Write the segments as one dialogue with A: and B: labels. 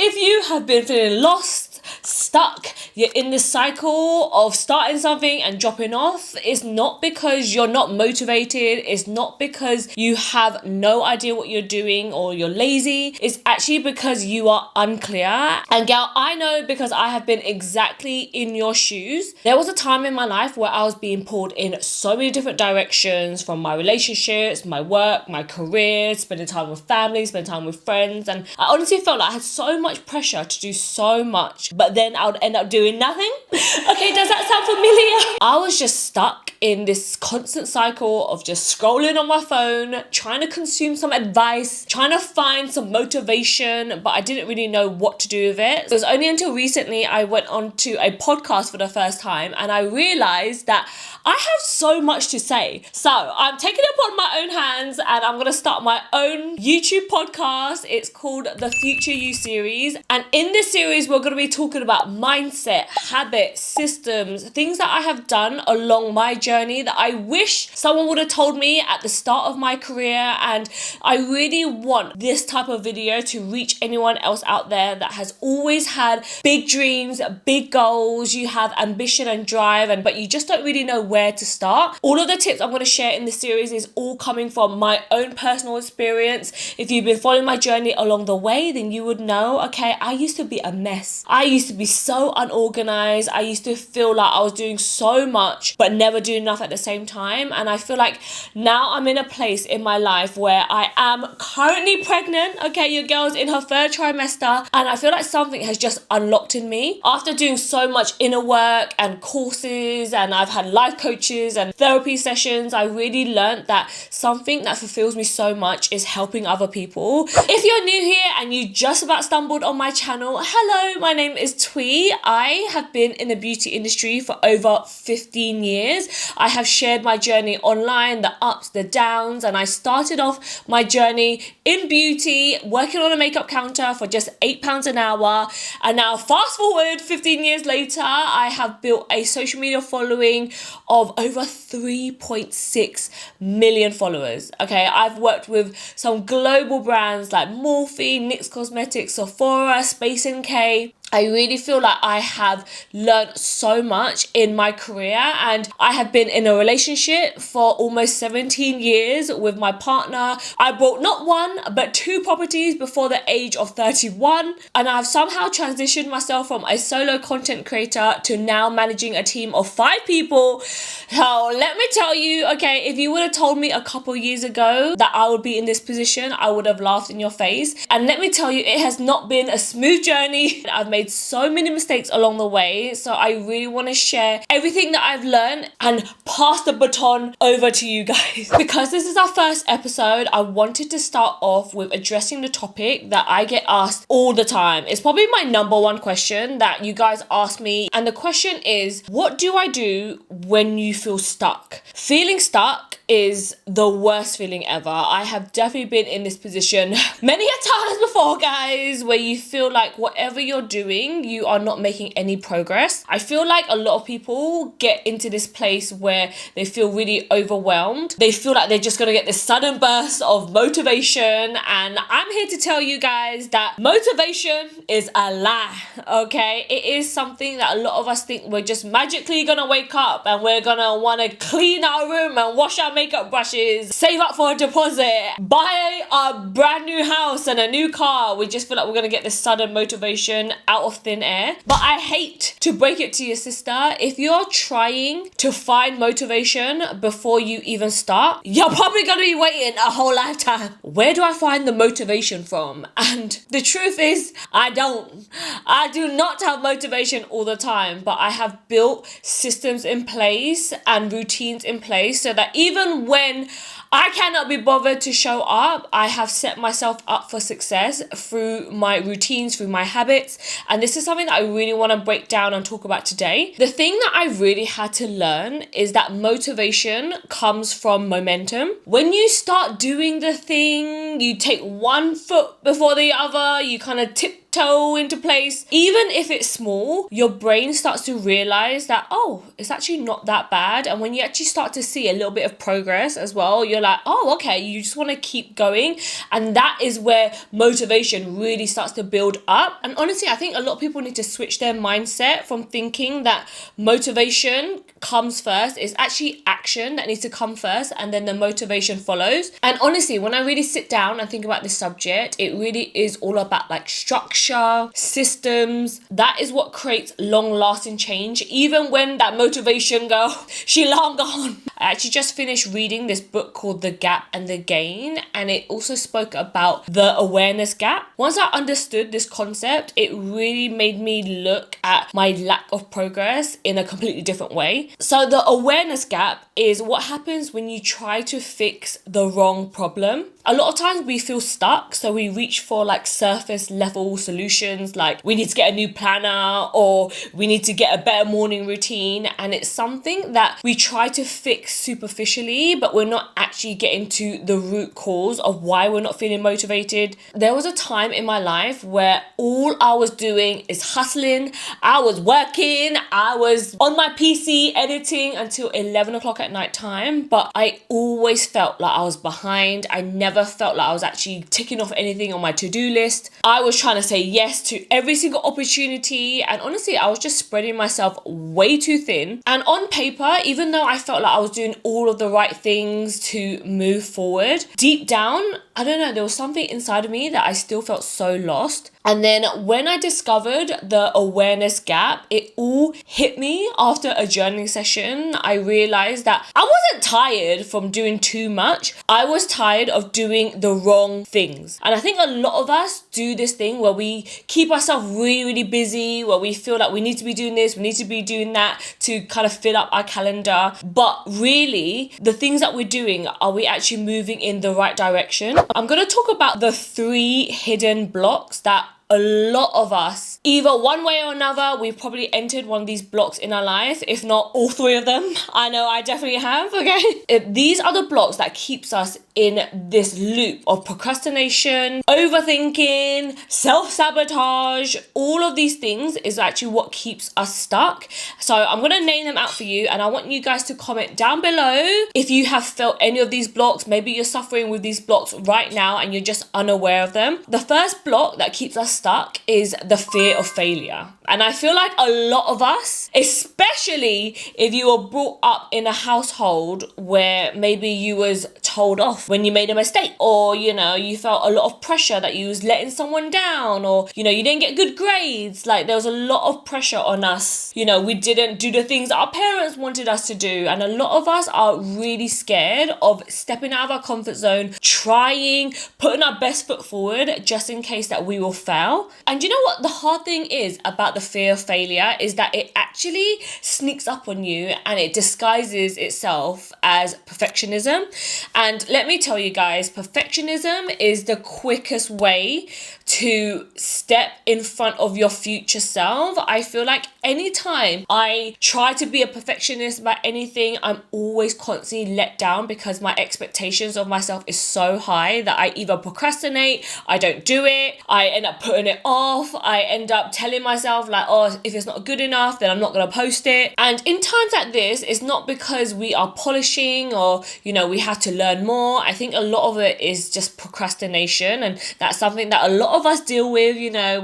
A: if you have been feeling lost, stuck, you're in this cycle of starting something and dropping off, it's not because you're not motivated, it's not because you have no idea what you're doing or you're lazy, it's actually because you are unclear. And gal, I know because I have been exactly in your shoes. There was a time in my life where I was being pulled in so many different directions, from my relationships, my work, my career, spending time with family, spending time with friends, and I honestly felt like I had so much pressure to do so much, but then I would end up doing nothing. Okay, does that sound familiar? I was just stuck in this constant cycle of just scrolling on my phone, trying to consume some advice, trying to find some motivation, but I didn't really know what to do with it. It was only until recently I went on to a podcast for the first time and I realized that I have so much to say. So I'm taking it upon my own hands and I'm gonna start my own YouTube podcast. It's called the Future You series. And in this series, we're gonna be talking about mindset, habits, systems, things that I have done along my journey that I wish someone would have told me at the start of my career. And I really want this type of video to reach anyone else out there that has always had big dreams, big goals, you have ambition and drive, but you just don't really know where to start. All of the tips I'm going to share in this series is all coming from my own personal experience. If you've been following my journey along the way, then you would know, okay, I used to be a mess. I used to be so unorganized. I used to feel like I was doing so much but never doing enough at the same time. And I feel like now I'm in a place in my life where I am currently pregnant. Okay, your girl's in her third trimester, and I feel like something has just unlocked in me after doing so much inner work and courses, and I've had life coaches and therapy sessions. I really learned that something that fulfills me so much is helping other people. If you're new here and you just about stumbled on my channel, hello, my name is xThuyLe. I have been in the beauty industry for over 15 years. I have shared my journey online, the ups, the downs, and I started off my journey in beauty, working on a makeup counter for just £8 an hour. And now fast forward 15 years later, I have built a social media following of over 3.6 million followers. Okay, I've worked with some global brands like Morphe, NYX Cosmetics, Sephora, Space NK. I really feel like I have learned so much in my career, and I have been in a relationship for almost 17 years with my partner. I bought not one, but 2 properties before the age of 31, and I've somehow transitioned myself from a solo content creator to now managing a team of 5 people. So let me tell you, okay, if you would have told me a couple years ago that I would be in this position, I would have laughed in your face. And let me tell you, it has not been a smooth journey. I've made so many mistakes along the way, so I really want to share everything that I've learned and pass the baton over to you guys. Because this is our first episode, I wanted to start off with addressing the topic that I get asked all the time. It's probably my number one question that you guys ask me, and the question is, what do I do when you feel stuck? Feeling stuck is the worst feeling ever. I have definitely been in this position many a times before, guys, where you feel like whatever you're doing, you are not making any progress. I feel like a lot of people get into this place where they feel really overwhelmed. They feel like they're just gonna get this sudden burst of motivation, and I'm here to tell you guys that motivation is a lie, okay? It is something that a lot of us think we're just magically gonna wake up and we're gonna wanna clean our room and wash our makeup brushes, save up for a deposit, buy a brand new house and a new car. We just feel like we're gonna get this sudden motivation out of thin air. But I hate to break it to your sister, if you're trying to find motivation before you even start, you're probably gonna be waiting a whole lifetime. Where do I find the motivation from? And the truth is, I do not have motivation all the time, but I have built systems in place and routines in place so that even when I cannot be bothered to show up, I have set myself up for success through my routines, through my habits. And this is something that I really want to break down and talk about today. The thing that I really had to learn is that motivation comes from momentum. When you start doing the thing, you take one foot before the other, you kind of tiptoe into place. Even if it's small, your brain starts to realize that, oh, it's actually not that bad. And when you actually start to see a little bit of progress as well, you're like, oh, okay, you just want to keep going. And that is where motivation really starts to build up. And honestly, I think a lot of people need to switch their mindset from thinking that motivation comes first. It's actually action that needs to come first, and then the motivation follows. And honestly, when I really sit down and think about this subject, it really is all about like structure, systems. That is what creates long-lasting change, even when that motivation girl, she long gone. I actually just finished reading this book called The Gap and the Gain, and it also spoke about the awareness gap. Once I understood this concept, it really made me look at my lack of progress in a completely different way. So the awareness gap is what happens when you try to fix the wrong problem. A lot of times we feel stuck, so we reach for like surface level solutions, like we need to get a new planner or we need to get a better morning routine, and it's something that we try to fix superficially, but we're not actually getting to the root cause of why we're not feeling motivated. There was a time in my life where all I was doing is hustling. I was working, I was on my PC editing until 11 o'clock at night time, but I always felt like I was behind. I never felt like I was actually ticking off anything on my to-do list. I was trying to say yes to every single opportunity, and honestly, I was just spreading myself way too thin. And on paper, even though I felt like I was doing all of the right things to move forward, deep down, I don't know, there was something inside of me that I still felt so lost. And then when I discovered the awareness gap, it all hit me after a journaling session. I realized that I wasn't tired from doing too much. I was tired of doing the wrong things. And I think a lot of us do this thing where we keep ourselves really, really busy, where we feel like we need to be doing this, we need to be doing that to kind of fill up our calendar. But really, the things that we're doing, are we actually moving in the right direction? I'm going to talk about the 3 hidden blocks that a lot of us, either one way or another, we've probably entered one of these blocks in our life, if not all 3 of them. I know I definitely have, okay? These are the blocks that keeps us in this loop of procrastination, overthinking, self-sabotage. All of these things is actually what keeps us stuck. So I'm going to name them out for you, and I want you guys to comment down below if you have felt any of these blocks. Maybe you're suffering with these blocks right now and you're just unaware of them. The first block that keeps us stuck is the fear of failure. And I feel like a lot of us, especially if you were brought up in a household where maybe you was told off when you made a mistake, or you felt a lot of pressure that you was letting someone down, or you didn't get good grades. Like there was a lot of pressure on us. We didn't do the things that our parents wanted us to do, and a lot of us are really scared of stepping out of our comfort zone, trying, putting our best foot forward just in case that we will fail. And you know what the hard thing is about the fear of failure is that it actually sneaks up on you and it disguises itself as perfectionism. And let me tell you guys, perfectionism is the quickest way to step in front of your future self. I feel like anytime I try to be a perfectionist about anything, I'm always constantly let down because my expectations of myself is so high that I either procrastinate, I don't do it, I end up putting it off, I end up telling myself like, oh, if it's not good enough, then I'm not going to post it. And in times like this, it's not because we are polishing or, we have to learn more. I think a lot of it is just procrastination, and that's something that a lot of us deal with,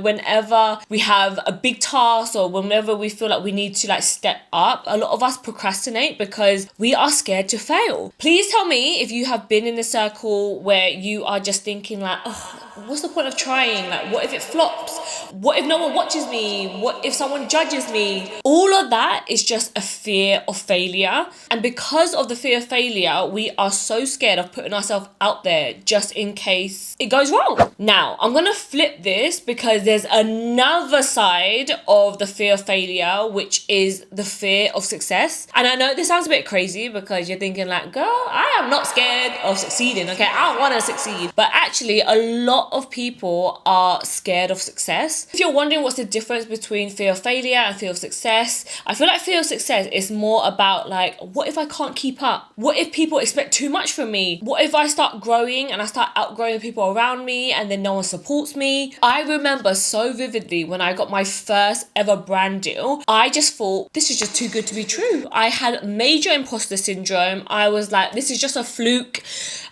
A: whenever we have a big task or whenever we feel like we need to like step up. A lot of us procrastinate because we are scared to fail. Please tell me if you have been in a circle where you are just thinking like, oh, what's the point of trying? Like, what if it flops? What if no one watches me? What if someone judges me? All of that is just a fear of failure. And because of the fear of failure, we are so scared of putting ourselves out there just in case it goes wrong. Now, I'm going to flip this because there's another side of the fear of failure, which is the fear of success. And I know this sounds a bit crazy because you're thinking like, girl, I am not scared of succeeding. Okay, I want to succeed. But actually, a lot of people are scared of success. success. If you're wondering what's the difference between fear of failure and fear of success, I feel like fear of success is more about like, what if I can't keep up? What if people expect too much from me? What if I start growing and I start outgrowing the people around me and then no one supports me? I remember so vividly when I got my first ever brand deal, I just thought, this is just too good to be true. I had major imposter syndrome. I was like, this is just a fluke.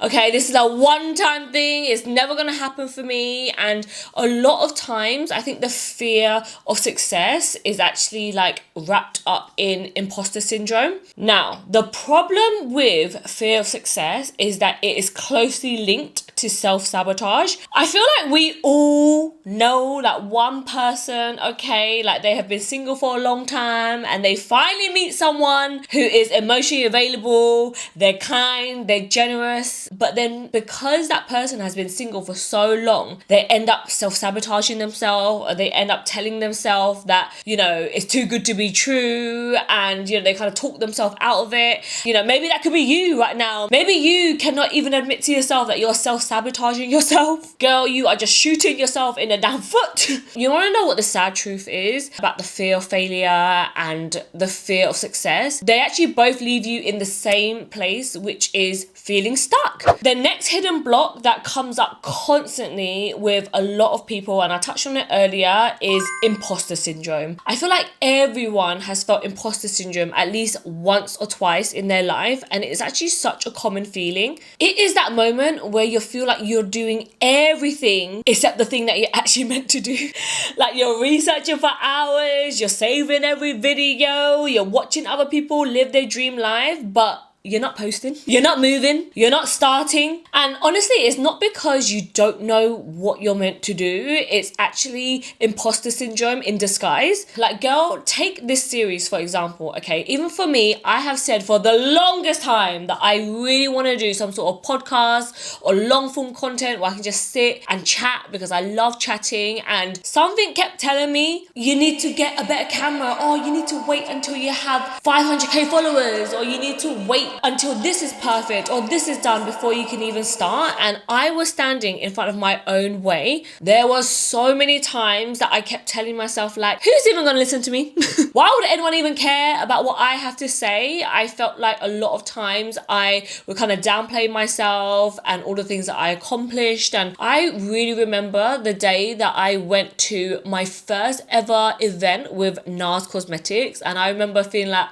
A: Okay, this is a one-time thing. It's never gonna happen for me. And a lot of times, I think the fear of success is actually like wrapped up in imposter syndrome. Now, the problem with fear of success is that it is closely linked to self-sabotage. I feel like we all know that one person, okay, like they have been single for a long time and they finally meet someone who is emotionally available, they're kind, they're generous, but then because that person has been single for so long, they end up self-sabotaging themselves, or they end up telling themselves that, you know, it's too good to be true, and, you know, they kind of talk themselves out of it. You know, maybe that could be you right now. Maybe you cannot even admit to yourself that you're self-sabotaging yourself. Girl, you are just shooting yourself in the damn foot. You want to know what the sad truth is about the fear of failure and the fear of success? They actually both leave you in the same place, which is feeling stuck. The next hidden block that comes up constantly with a lot of people, and I touched on it earlier, is imposter syndrome. I feel like everyone has felt imposter syndrome at least once or twice in their life, and it is actually such a common feeling. It is that moment where you feel like you're doing everything except the thing that you're actually meant to do. Like you're researching for hours, you're saving every video, you're watching other people live their dream life, but you're not posting, you're not moving, you're not starting. And honestly, it's not because you don't know what you're meant to do. It's actually imposter syndrome in disguise. Like, girl, take this series, for example, okay? Even for me, I have said for the longest time that I really want to do some sort of podcast or long form content where I can just sit and chat because I love chatting. And something kept telling me, you need to get a better camera, or you need to wait until you have 500k followers, or you need to wait until this is perfect or this is done before you can even start. And I was standing in front of my own way. There was so many times that I kept telling myself, like, who's even gonna listen to me? Why would anyone even care about what I have to say? I felt like a lot of times I would kind of downplay myself and all the things that I accomplished. And I really remember the day that I went to my first ever event with NARS Cosmetics, and I remember feeling like,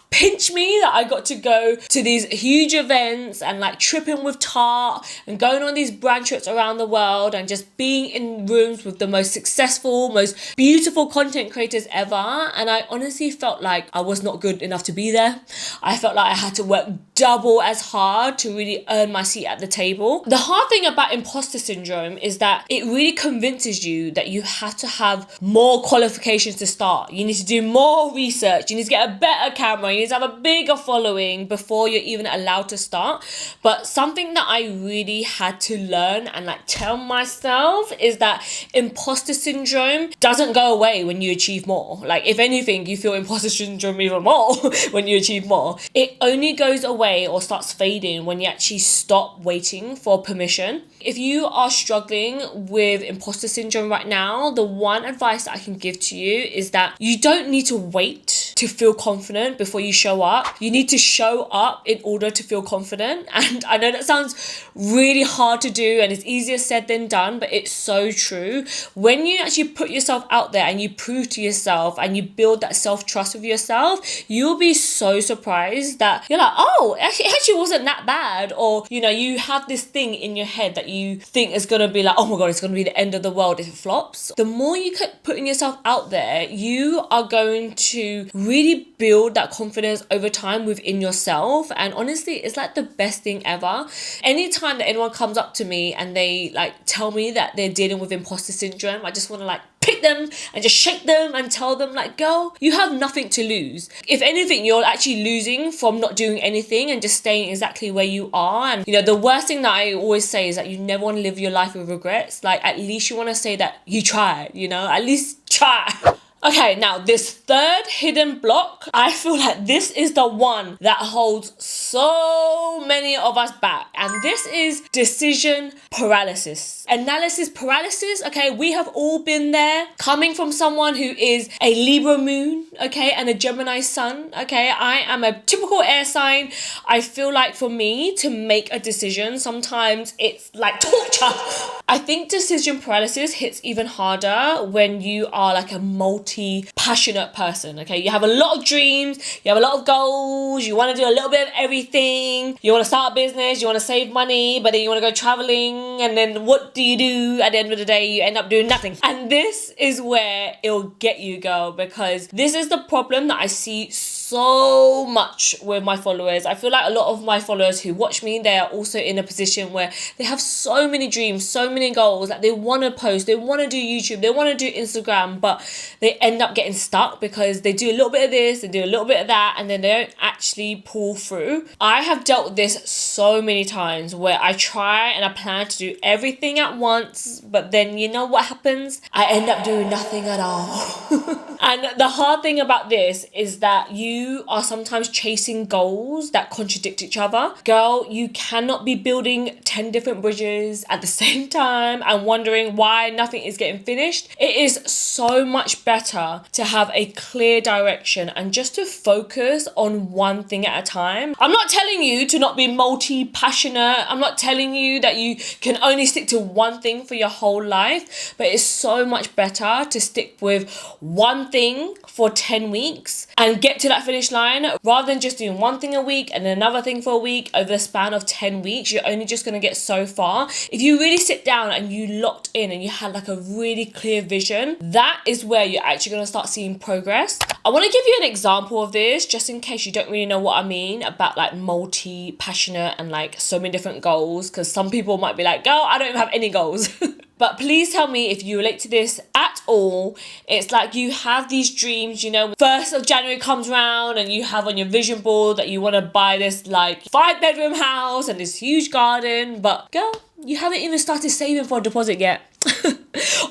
A: pinch me that I got to go to these huge events and like tripping with Tarte and going on these brand trips around the world and just being in rooms with the most successful, most beautiful content creators ever. And I honestly felt like I was not good enough to be there. I felt like I had to work double as hard to really earn my seat at the table. The hard thing about imposter syndrome is that it really convinces you that you have to have more qualifications to start. You need to do more research. You need to get a better camera. You need to have a bigger following before you're even allowed to start. But something that I really had to learn and like tell myself is that imposter syndrome doesn't go away when you achieve more. Like, if anything, you feel imposter syndrome even more when you achieve more. It only goes away or starts fading when you actually stop waiting for permission. If you are struggling with imposter syndrome right now, the one advice that I can give to you is that you don't need to wait to feel confident before you show up. You need to show up in order to feel confident. And I know that sounds really hard to do and it's easier said than done, but it's so true. When you actually put yourself out there and you prove to yourself and you build that self-trust with yourself, you'll be so surprised that you're like, oh, it actually wasn't that bad. Or, you know, you have this thing in your head that you think is going to be like, oh my God, it's going to be the end of the world if it flops. The more you keep putting yourself out there, you are going to really build that confidence over time within yourself. And honestly, it's like the best thing ever. Anytime that anyone comes up to me and they like tell me that they're dealing with imposter syndrome, I just want to like pick them and just shake them and tell them, like, girl, you have nothing to lose. If anything, you're actually losing from not doing anything and just staying exactly where you are. And, you know, the worst thing that I always say is that you never want to live your life with regrets. Like, at least you want to say that you tried, you know, at least try. Okay, now this third hidden block, I feel like this is the one that holds so many of us back. And this is decision paralysis. Analysis paralysis, okay, we have all been there. Coming from someone who is a Libra moon, okay, and a Gemini sun, okay, I am a typical air sign. I feel like for me to make a decision, sometimes it's like torture. I think decision paralysis hits even harder when you are like a multi-passionate person, okay? You have a lot of dreams, you have a lot of goals, you want to do a little bit of everything, you want to start a business, you want to save money, but then you want to go traveling, and then what do you do at the end of the day? You end up doing nothing. And this is where it'll get you, girl, because this is the problem that I see so much with my followers. I feel like a lot of my followers who watch me, they are also in a position where they have so many dreams, so many goals that they want to post, they want to do YouTube, they want to do Instagram, but they end up getting stuck because they do a little bit of this, they do a little bit of that, and then they don't actually pull through. I have dealt with this so many times where I try and I plan to do everything at once, but then you know what happens? I end up doing nothing at all. And the hard thing about this is that you are sometimes chasing goals that contradict each other. Girl, you cannot be building 10 different bridges at the same time and wondering why nothing is getting finished. It is so much better to have a clear direction and just to focus on one thing at a time. I'm not telling you to not be multi-passionate. I'm not telling you that you can only stick to one thing for your whole life, but it's so much better to stick with one thing for 10 weeks and get to that finish line rather than just doing one thing a week and another thing for a week. Over the span of 10 weeks, you're only just going to get so far. If you really sit down and you locked in and you had like a really clear vision, that is where you're actually going to start seeing progress. I want to give you an example of this just in case you don't really know what I mean about like multi-passionate and like so many different goals, because some people might be like, girl, I don't even have any goals. But please tell me if you relate to this at all. It's like you have these dreams, you know, 1st of January comes around and you have on your vision board that you want to buy this like 5-bedroom house and this huge garden, but girl, you haven't even started saving for a deposit yet.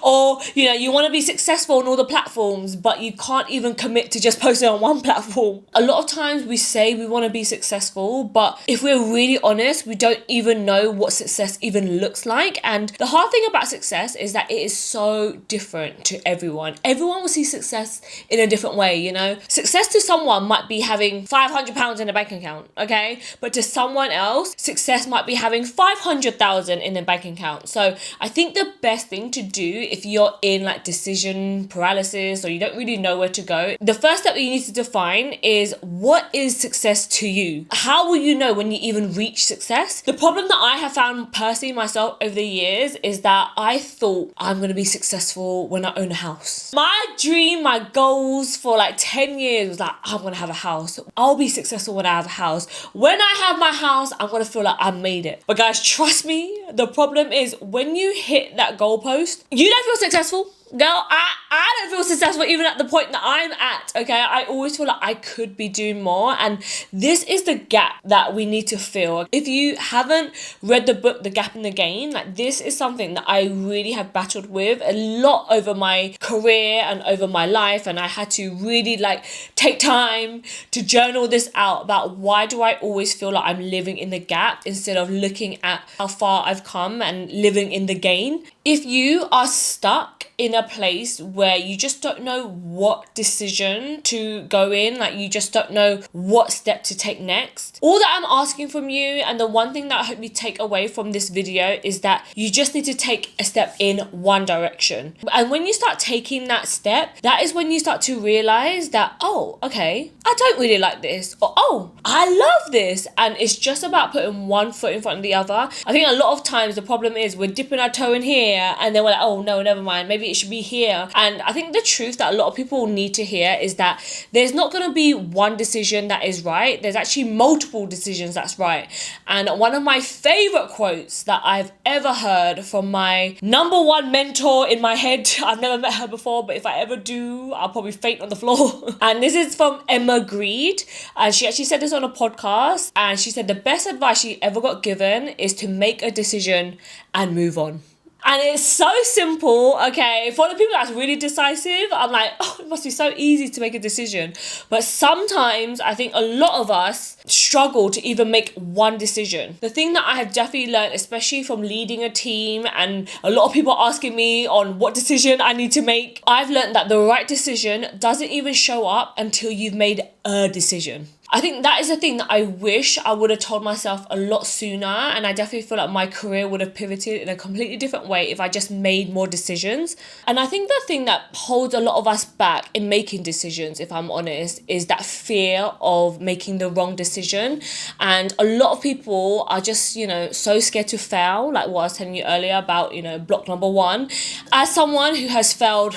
A: Or, you know, you want to be successful on all the platforms, but you can't even commit to just posting on one platform. A lot of times we say we want to be successful, but if we're really honest, we don't even know what success even looks like. And the hard thing about success is that it is so different to everyone. Everyone will see success in a different way, you know. Success to someone might be having £500 in a bank account, okay? But to someone else, success might be having 500,000 in a bank account. So I think the best thing to do if you're in like decision paralysis or you don't really know where to go, the first step that you need to define is, what is success to you? How will you know when you even reach success? The problem that I have found personally myself over the years is that I thought I'm going to be successful when I own a house. My dream, my goals for like 10 years was like, I'm going to have a house. I'll be successful when I have a house. When I have my house, I'm going to feel like I made it. But guys, trust me, the problem is when you hit that goalpost, you don't feel successful. Girl, I don't feel successful even at the point that I'm at, okay? I always feel like I could be doing more, and this is the gap that we need to fill. If you haven't read the book, The Gap in the Gain, like this is something that I really have battled with a lot over my career and over my life, and I had to really like take time to journal this out about why do I always feel like I'm living in the gap instead of looking at how far I've come and living in the gain. If you are stuck in a place where you just don't know what decision to go in, like you just don't know what step to take next, all that I'm asking from you, and the one thing that I hope you take away from this video, is that you just need to take a step in one direction. And when you start taking that step, that is when you start to realize that, oh, okay, I don't really like this, or oh, I love this. And it's just about putting one foot in front of the other. I think a lot of times the problem is we're dipping our toe in here and then we're like, oh no, never mind, maybe it should be here. And I think the truth that a lot of people need to hear is that there's not going to be one decision that is right. There's actually multiple decisions that's right. And one of my favorite quotes that I've ever heard from my number one mentor in my head, I've never met her before, but if I ever do, I'll probably faint on the floor. And this is from Emma Grede, and she actually said this on a podcast, and she said the best advice she ever got given is to make a decision and move on. And it's so simple, okay? For the people that's really decisive, I'm like, oh, it must be so easy to make a decision. But sometimes I think a lot of us struggle to even make one decision. The thing that I have definitely learned, especially from leading a team and a lot of people asking me on what decision I need to make, I've learned that the right decision doesn't even show up until you've made a decision. I think that is the thing that I wish I would have told myself a lot sooner, and I definitely feel like my career would have pivoted in a completely different way if I just made more decisions. And I think the thing that holds a lot of us back in making decisions, if I'm honest, is that fear of making the wrong decision. And a lot of people are just, so scared to fail, like what I was telling you earlier about, block number 1. As someone who has failed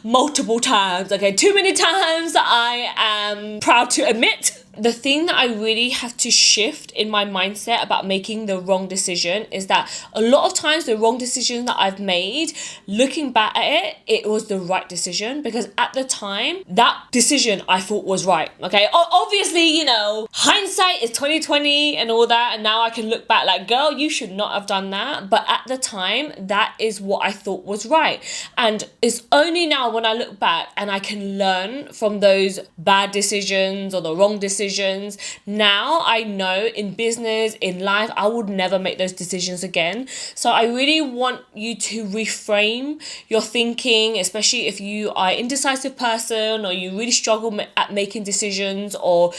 A: multiple times, okay, too many times, I am proud to admit. The thing that I really have to shift in my mindset about making the wrong decision is that a lot of times the wrong decision that I've made, looking back at it was the right decision, because at the time that decision I thought was right. Okay, obviously, hindsight is 2020 and all that, and now I can look back like, girl, you should not have done that. But at the time, that is what I thought was right. And it's only now when I look back and I can learn from those bad decisions or the wrong decisions. Now I know in business, in life, I would never make those decisions again. So I really want you to reframe your thinking, especially if you are an indecisive person or you really struggle at making decisions or,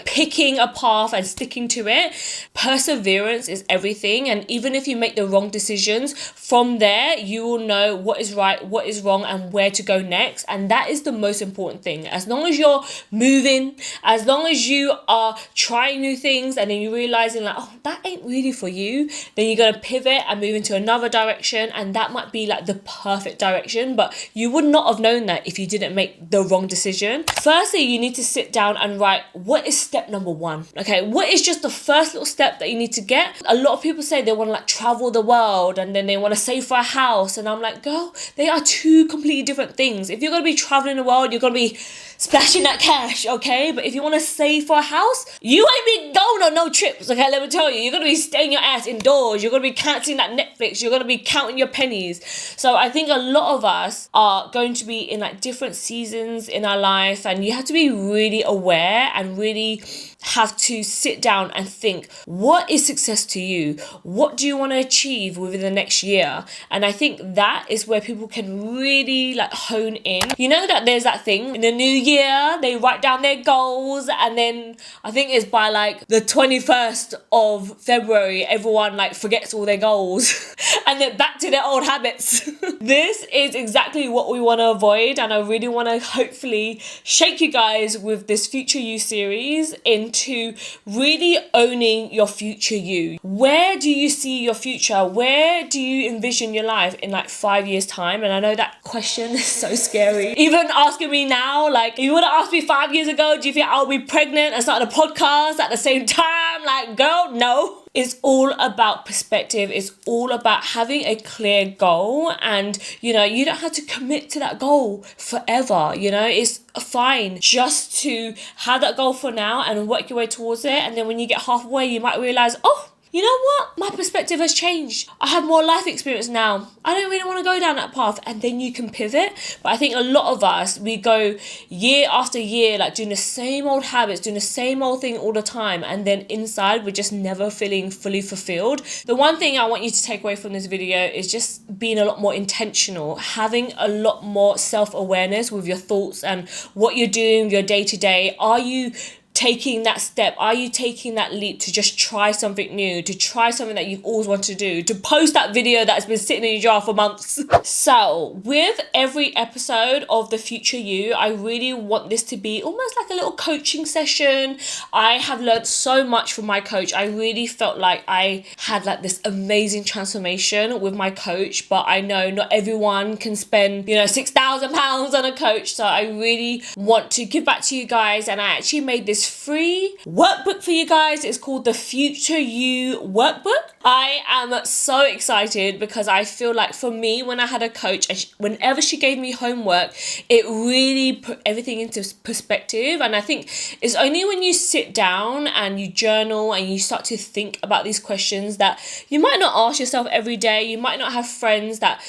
A: picking a path and sticking to it. Perseverance is everything. And even if you make the wrong decisions, from there, you will know what is right, what is wrong, and where to go next. And that is the most important thing. As long as you're moving, as long as you are trying new things and then you're realizing like, oh, that ain't really for you, then you're going to pivot and move into another direction, and that might be like the perfect direction, but you would not have known that if you didn't make the wrong decision. Firstly, you need to sit down and write, what is step number 1? Okay, what is just the first little step that you need to get? A lot of people say they want to like travel the world and then they want to save for a house, and I'm like, girl, they are two completely different things. If you're going to be traveling the world, you're going to be splashing that cash, okay? But if you want to save for a house, you ain't been going on no trips, okay? Let me tell you, you're going to be staying your ass indoors. You're going to be cancelling that Netflix. You're going to be counting your pennies. So I think a lot of us are going to be in like different seasons in our life, and you have to be really aware and really have to sit down and think, what is success to you? What do you want to achieve within the next year? And I think that is where people can really like hone in. You know that there's that thing in the new year, they write down their goals, and then I think it's by like the 21st of February, everyone like forgets all their goals and then back to their old habits. This is exactly what we want to avoid, and I really want to hopefully shake you guys with this Future You series into really owning your future you. Where do you see your future? Where do you envision your life in like 5 years time? And I know that question is so scary. Even asking me now, like, if you would have asked me 5 years ago, do you think I'll be pregnant and start a podcast at the same time? Like, girl, no. It's all about perspective. It's all about having a clear goal, and you don't have to commit to that goal forever. It's fine just to have that goal for now and work your way towards it, and then when you get halfway you might realize, oh, you know what? My perspective has changed. I have more life experience now. I don't really want to go down that path. And then you can pivot. But I think a lot of us, we go year after year, like doing the same old habits, doing the same old thing all the time. And then inside, we're just never feeling fully fulfilled. The one thing I want you to take away from this video is just being a lot more intentional, having a lot more self-awareness with your thoughts and what you're doing, your day-to-day. Are you taking that step? Are you taking that leap to just try something new, to try something that you've always wanted to do, to post that video that's been sitting in your jar for months? So with every episode of the Future You, I really want this to be almost like a little coaching session. I have learned so much from my coach. I really felt like I had like this amazing transformation with my coach, but I know not everyone can spend £6,000 on a coach. So I really want to give back to you guys, and I actually made this this free workbook for you guys. It's called the Future You Workbook. I am so excited because I feel like for me, when I had a coach, and whenever she gave me homework, it really put everything into perspective. And I think it's only when you sit down and you journal and you start to think about these questions that you might not ask yourself every day. You might not have friends that,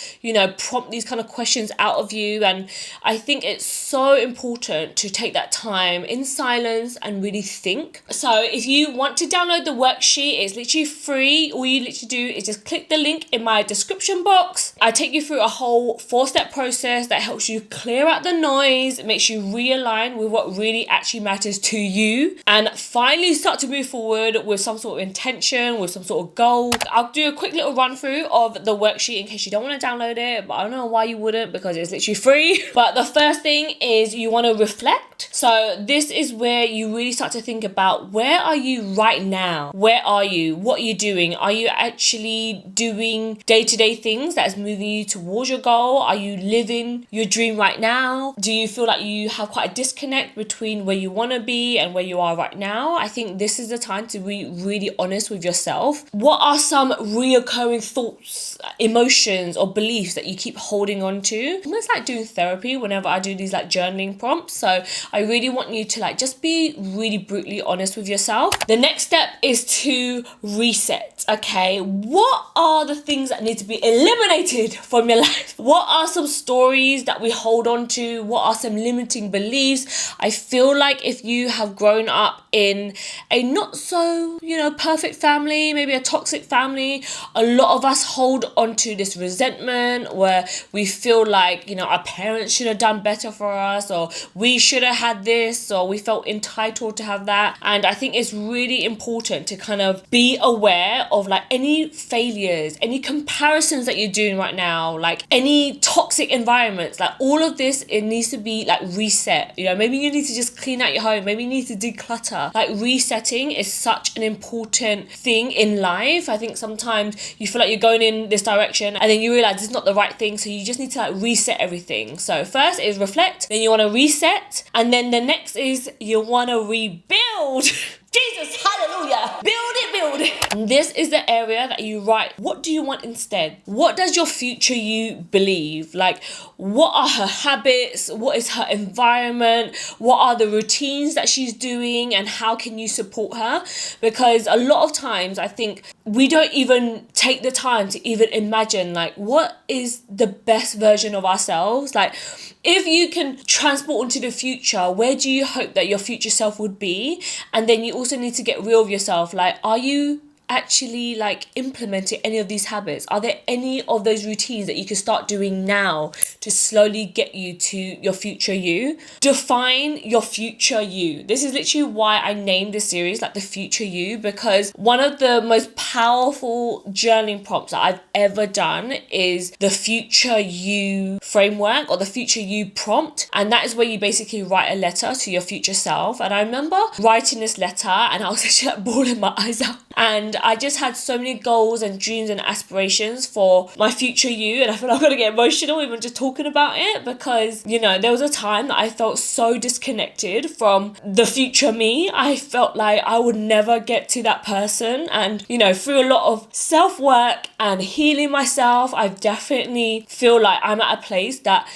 A: prompt these kind of questions out of you. And I think it's so important to take that time in silence and really think. So if you want to download the worksheet, it's literally free. All you literally do is just click the link in my description box. I take you through a whole 4-step process that helps you clear out the noise, makes you realign with what really actually matters to you, and finally start to move forward with some sort of intention, with some sort of goal. I'll do a quick little run through of the worksheet in case you don't want to download it, but I don't know why you wouldn't, because it's literally free. But the first thing is you want to reflect. So this is where you really start to think about, where are you right now? Where are you? What are you doing? Are you actually doing day-to-day things that is moving you towards your goal? Are you living your dream right now? Do you feel like you have quite a disconnect between where you want to be and where you are right now? I think this is the time to be really honest with yourself. What are some reoccurring thoughts, emotions, or beliefs that you keep holding on to? Almost like doing therapy whenever I do these journaling prompts. So I really want you to just be really brutally honest with yourself. The next step is to reset. Okay, what are the things that need to be eliminated from your life? What are some stories that we hold on to? What are some limiting beliefs? I feel like if you have grown up in a not so, perfect family, maybe a toxic family, a lot of us hold on to this resentment where we feel like, our parents should have done better for us, or we should have had this, or we felt entitled to have that. And I think it's really important to kind of be aware of any failures, any comparisons that you're doing right now, any toxic environments, all of this, it needs to be reset. Maybe you need to just clean out your home, maybe you need to declutter. Resetting is such an important thing in life. I think sometimes you feel like you're going in this direction and then you realize it's not the right thing, so you just need to reset everything. So first is reflect, then you want to reset, and then the next is you want to rebuild. Jesus, hallelujah. Build it. And this is the area that you write, what do you want instead? What does your future you believe? What are her habits? What is her environment? What are the routines that she's doing? And how can you support her? Because a lot of times I think we don't even take the time to even imagine what is the best version of ourselves. If you can transport into the future, where do you hope that your future self would be? And then you also need to get real with yourself. Are you actually implementing any of these habits? Are there any of those routines that you can start doing now to slowly get you to your future you? Define your future you. This is literally why I named this series the Future You, because one of the most powerful journaling prompts that I've ever done is the Future You framework, or the Future You prompt. And that is where you basically write a letter to your future self. And I remember writing this letter and I was actually bawling my eyes out. And I just had so many goals and dreams and aspirations for my future you, and I feel like I'm gonna get emotional even just talking about it, because there was a time that I felt so disconnected from the future me. I felt like I would never get to that person, and through a lot of self-work and healing myself, I definitely feel like I'm at a place that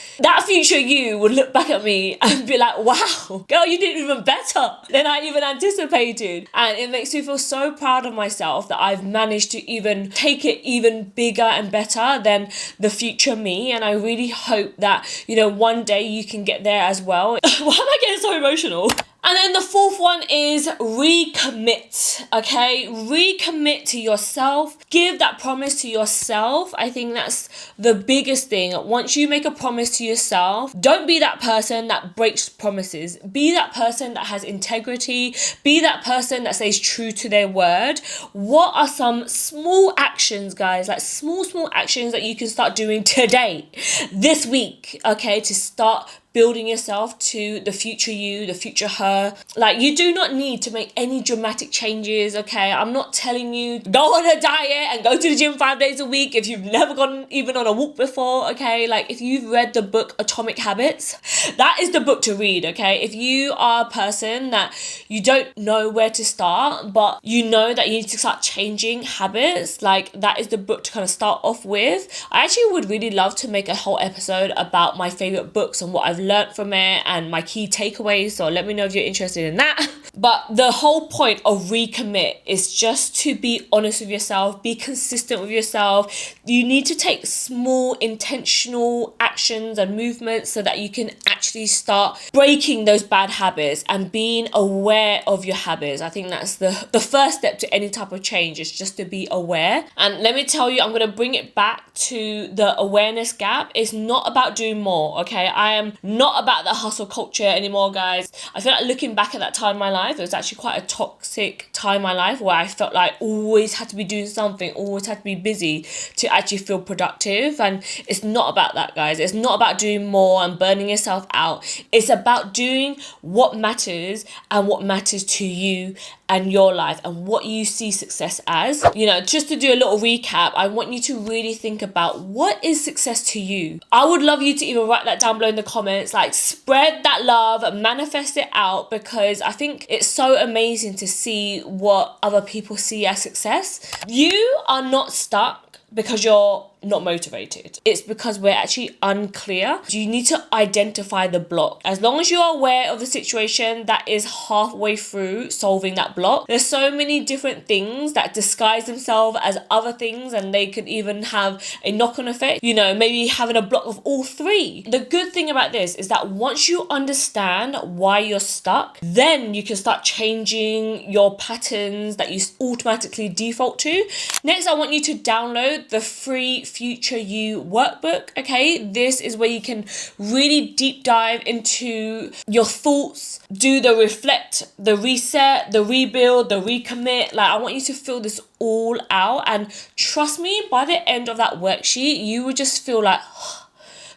A: future you would look back at me and be like, wow, girl, you did even better than I even anticipated. And it makes me feel so proud of myself that I've managed to even take it even bigger and better than the future me. And I really hope that one day you can get there as well. Why am I getting so emotional? And then the fourth one is recommit, okay? Recommit to yourself. Give that promise to yourself. I think that's the biggest thing. Once you make a promise to yourself, don't be that person that breaks promises. Be that person that has integrity. Be that person that stays true to their word. What are some small actions, guys? Small actions that you can start doing today, this week, okay? To start building yourself to the future you, the future her. Like, you do not need to make any dramatic changes, okay? I'm not telling you go on a diet and go to the gym 5 days a week if you've never gone even on a walk before, okay? Like, if you've read the book Atomic Habits, that is the book to read, okay? If you are a person that you don't know where to start, but you know that you need to start changing habits, like, that is the book to kind of start off with. I actually would really love to make a whole episode about my favorite books and what I've learned from it and my key takeaways, so let me know if you're interested in that. But the whole point of recommit is just to be honest with yourself, be consistent with yourself. You need to take small intentional actions and movements so that you can actually start breaking those bad habits and being aware of your habits. I think that's the first step to any type of change, is just to be aware. And let me tell you, I'm going to bring it back to the awareness gap. It's not about doing more, okay? I am not about the hustle culture anymore, guys. I feel like looking back at that time in my life, it was actually quite a toxic time in my life where I felt like always had to be doing something, always had to be busy to actually feel productive. And it's not about that, guys. It's not about doing more and burning yourself out. It's about doing what matters and what matters to you and your life and what you see success as. You know, just to do a little recap, I want you to really think about, what is success to you? I would love you to even write that down below in the comments. Like, spread that love, manifest it out, because I think it's so amazing to see what other people see as success. You are not stuck because you're not motivated. It's because we're actually unclear. You need to identify the block. As long as you're aware of the situation, that is halfway through solving that block. There's so many different things that disguise themselves as other things, and they could even have a knock-on effect. You know, maybe having a block of all three. The good thing about this is that once you understand why you're stuck, then you can start changing your patterns that you automatically default to. Next, I want you to download the free Future You Workbook, okay? This is where you can really deep dive into your thoughts, do the reflect, the reset, the rebuild, the recommit. Like, I want you to fill this all out, and trust me, by the end of that worksheet, you will just feel like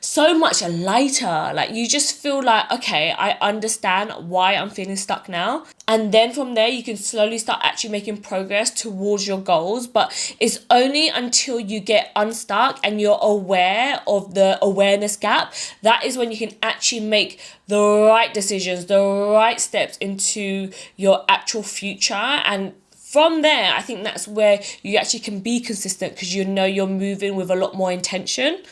A: so much lighter. Like, you just feel like, okay, I understand why I'm feeling stuck now. And then from there, you can slowly start actually making progress towards your goals. But it's only until you get unstuck and you're aware of the awareness gap, that is when you can actually make the right decisions, the right steps into your actual future. And from there, I think that's where you actually can be consistent, because you know you're moving with a lot more intention.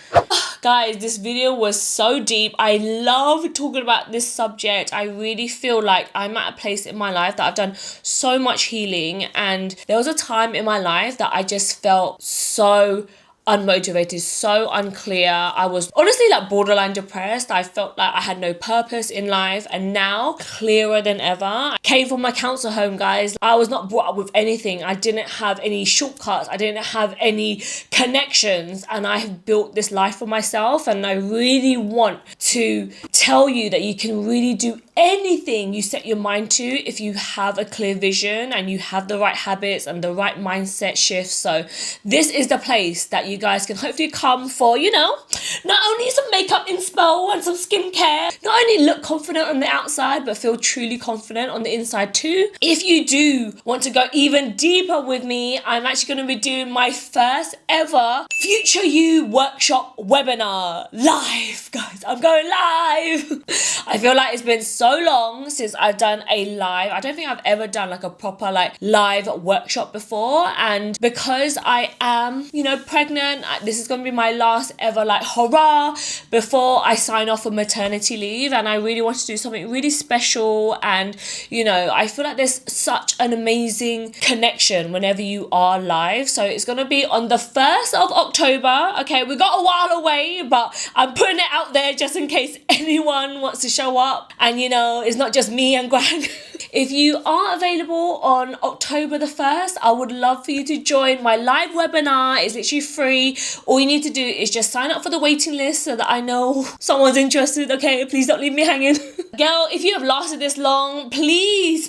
A: Guys, this video was so deep. I love talking about this subject. I really feel like I'm at a place in my life that I've done so much healing, and there was a time in my life that I just felt so unmotivated, so unclear. I was honestly like borderline depressed. I felt like I had no purpose in life, and now clearer than ever. I came from my council home, guys. I was not brought up with anything. I didn't have any shortcuts. I didn't have any connections, and I have built this life for myself. And I really want to tell you that you can really do anything you set your mind to if you have a clear vision and you have the right habits and the right mindset shifts. So this is the place that you guys can hopefully come for, you know, not only some makeup inspo and some skincare, not only look confident on the outside but feel truly confident on the inside too. If you do want to go even deeper with me, I'm actually going to be doing my first ever Future You workshop webinar live, guys. I'm going live. I feel like it's been so long since I've done a live. I don't think I've ever done like a proper like live workshop before, and because I am, you know, pregnant, this is going to be my last ever like hurrah before I sign off for maternity leave, and I really want to do something really special. And you know, I feel like there's such an amazing connection whenever you are live. So it's going to be on the 1st of October. Okay, we got a while away, but I'm putting it out there just in case anyone wants to show up. And you know, it's not just me and Greg. If you are available on October the 1st, I would love for you to join my live webinar. It's literally free. All you need to do is just sign up for the waiting list so that I know someone's interested. Okay, please don't leave me hanging. Girl, if you have lasted this long, please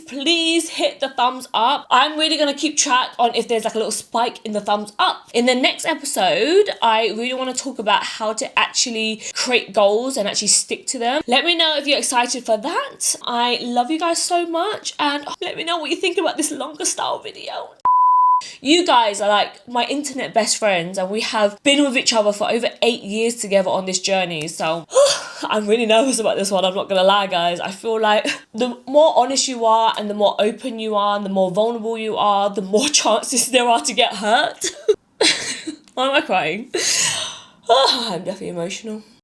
A: hit the thumbs up. I'm really going to keep track on if there's like a little spike in the thumbs up. In the next episode, I really want to talk about how to actually create goals and actually stick to them. Let me know if you're excited for that. I love you guys so much, and let me know what you think about this longer style video. You guys are like my internet best friends, and we have been with each other for over 8 years together on this journey. So I'm really nervous about this one. I'm not gonna lie, guys. I feel like the more honest you are and the more open you are and the more vulnerable you are, the more chances there are to get hurt. Why am I crying? I'm definitely emotional.